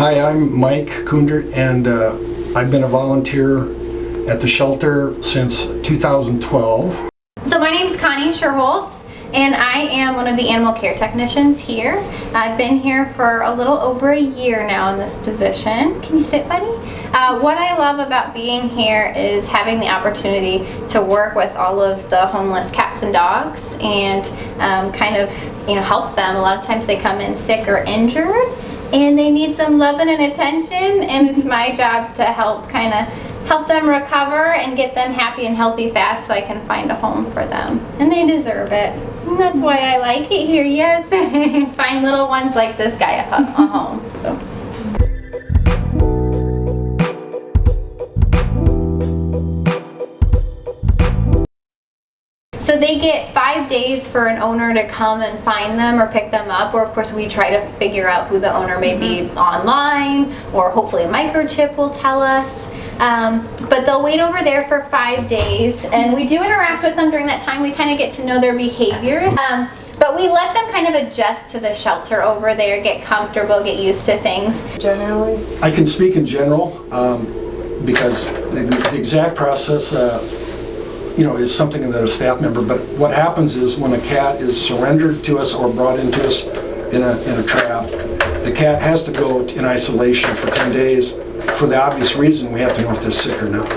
Hi, I'm Mike Kundert, and I've been a volunteer at the shelter since 2012. So my name is Connie Sherholtz, and I am one of the animal care technicians here. I've been here for a little over a year now in this position. Can you sit, buddy? What I love about being here is having the opportunity to work with all of the homeless cats and dogs and kind of, help them. A lot of times they come in sick or injured, and they need some loving and attention, and it's my job to help them recover and get them happy and healthy fast so I can find a home for them. And they deserve it. And that's why I like it here, yes. Find little ones like this guy a home. So they get 5 days for an owner to come and find them or pick them up, or of course we try to figure out who the owner may be online, or hopefully a microchip will tell us. But they'll wait over there for 5 days, and we do interact with them during that time. We kind of get to know their behaviors. But we let them kind of adjust to the shelter over there, get comfortable, get used to things. Generally? I can speak in general because the exact process is something that a staff member, but what happens is when a cat is surrendered to us or brought into us in a trap, the cat has to go in isolation for 10 days for the obvious reason we have to know if they're sick or not.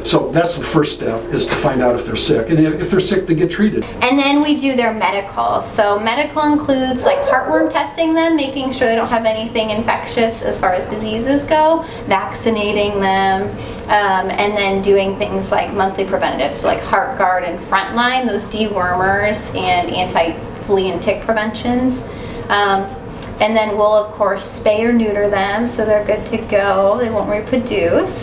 So that's the first step, is to find out if they're sick, and if they're sick, they get treated. And then we do their medical. So medical includes like heartworm testing them, making sure they don't have anything infectious as far as diseases go, vaccinating them, and then doing things like monthly preventatives, so like Heartgard and Frontline, those dewormers and anti-flea and tick preventions. And then we'll, of course, spay or neuter them so they're good to go. They won't reproduce.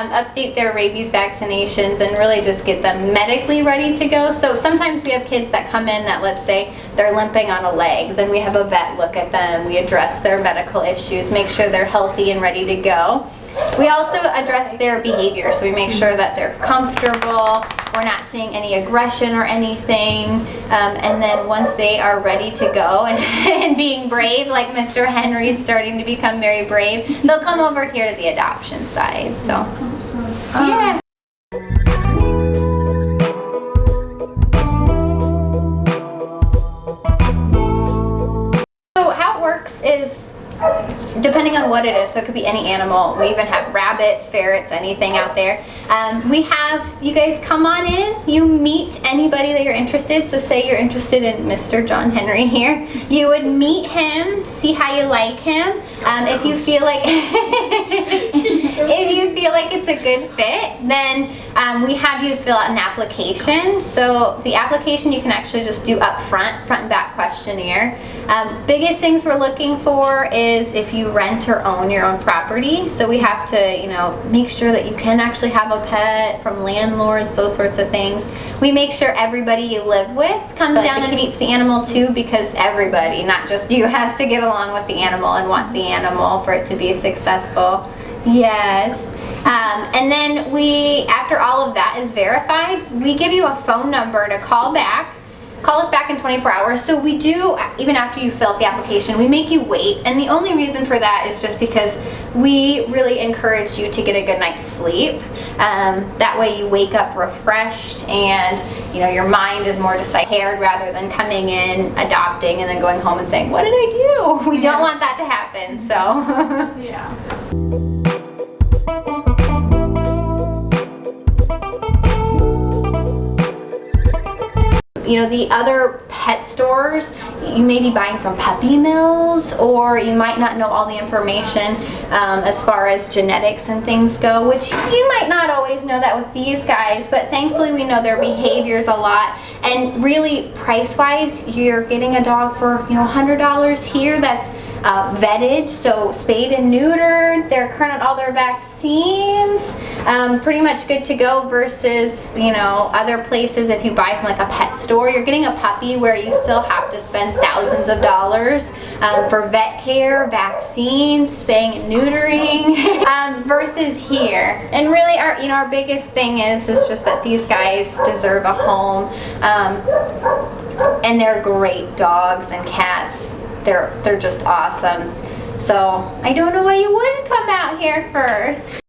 Update their rabies vaccinations and really just get them medically ready to go. So sometimes we have kids that come in that, let's say, they're limping on a leg. Then we have a vet look at them. We address their medical issues, make sure they're healthy and ready to go. We also address their behavior, so we make sure that they're comfortable, we're not seeing any aggression or anything, and then once they are ready to go and being brave, like Mr. Henry's starting to become very brave, they'll come over here to the adoption side. So, yeah. So how it works is, depending on what it is, so it could be any animal. We even have rabbits, ferrets, anything out there. We have you guys come on in, you meet anybody that you're interested. So say you're interested in Mr. John Henry here. You would meet him, see how you like him. If you feel like it's a good fit, then we have you fill out an application. So the application you can actually just do up front and back questionnaire. Biggest things we're looking for is if you rent or own your own property. So we have to, make sure that you can actually have a pet from landlords, those sorts of things. We make sure everybody you live with comes down and meets the animal too, because everybody, not just you, has to get along with the animal and want the animal for it to be successful. Yes. And then after all of that is verified, we give you a phone number to call back. Call us back in 24 hours. So we do, even after you fill out the application, we make you wait. And the only reason for that is just because we really encourage you to get a good night's sleep. That way you wake up refreshed and your mind is more just like prepared rather than coming in, adopting, and then going home and saying, what did I do? We don't want that to happen, so. Yeah. You know, the other pet stores, you may be buying from Puppy Mills, or you might not know all the information as far as genetics and things go, which you might not always know that with these guys, but thankfully we know their behaviors a lot. And really, price-wise, you're getting a dog for, you know, $100 here that's vetted, so spayed and neutered, they're current on all their vaccines, pretty much good to go, versus, you know, other places if you buy from like a pet store, you're getting a puppy where you still have to spend thousands of dollars for vet care, vaccines, spaying and neutering, versus here. And really our, you know, our biggest thing is just that these guys deserve a home, and they're great dogs and cats. They're just awesome. So I don't know why you wouldn't come out here first.